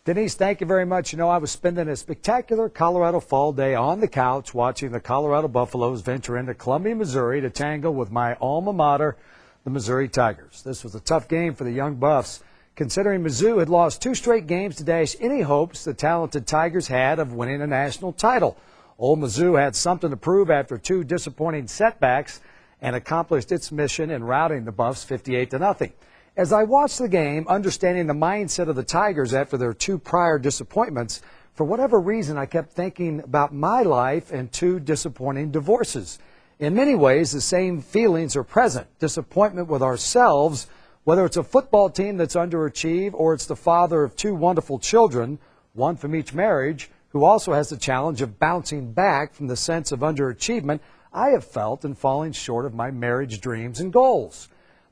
Denise, thank you very much. You know, I was spending a spectacular Colorado fall day on the couch watching the Colorado Buffaloes venture into Columbia, Missouri to tangle with my alma mater, the Missouri Tigers. This was a tough game for the young Buffs, considering Mizzou had lost 2 straight games to dash any hopes the talented Tigers had of winning a national title. Old Mizzou had something to prove after 2 disappointing setbacks and accomplished its mission in routing the Buffs 58-0. As I watched the game, understanding the mindset of the Tigers after their 2 prior disappointments, for whatever reason I kept thinking about my life and 2 disappointing divorces. In many ways, the same feelings are present. Disappointment with ourselves, whether it's a football team that's underachieved or it's the father of 2 wonderful children, one from each marriage, who also has the challenge of bouncing back from the sense of underachievement I have felt in falling short of my marriage dreams and goals.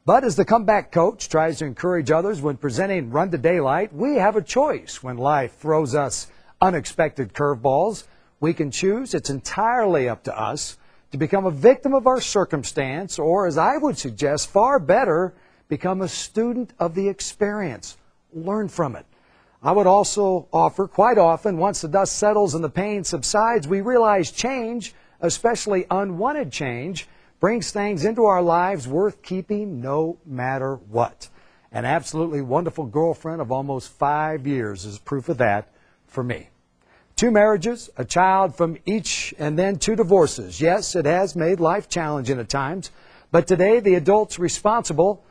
But as the comeback coach tries to encourage others when presenting Run to Daylight, we have a choice when life throws us unexpected curveballs. We can choose. It's entirely up to us to become a victim of our circumstance, or as I would suggest, far better, become a student of the experience. Learn from it. I would also offer, quite often, once the dust settles and the pain subsides, we realize change, especially unwanted change, brings things into our lives worth keeping no matter what. An absolutely wonderful girlfriend of almost 5 years is proof of that for me. 2 marriages, a child from each, and then 2 divorces. Yes, it has made life challenging at times, but today the adults responsible,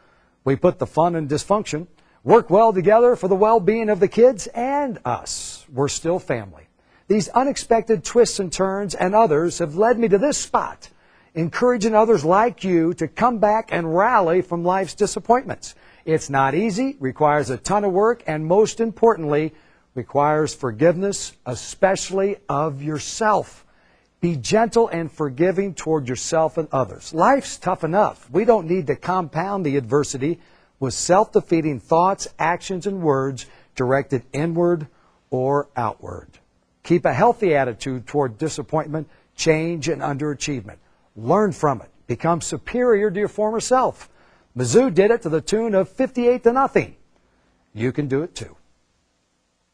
we put the fun in dysfunction, work well together for the well-being of the kids and us. We're still family. These unexpected twists and turns and others have led me to this spot, encouraging others like you to come back and rally from life's disappointments. It's not easy, requires a ton of work, and most importantly, requires forgiveness, especially of yourself. Be gentle and forgiving toward yourself and others. Life's tough enough. We don't need to compound the adversity with self-defeating thoughts, actions, and words directed inward or outward. Keep a healthy attitude toward disappointment, change, and underachievement. Learn from it. Become superior to your former self. Mizzou did it to the tune of 58-0. You can do it too.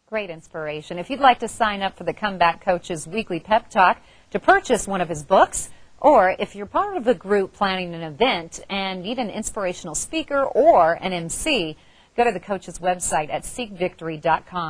Great inspiration. If you'd like to sign up for the Comeback Coach's weekly pep talk, to purchase one of his books, or if you're part of a group planning an event and need an inspirational speaker or an MC, go to the coach's website at seekvictory.com.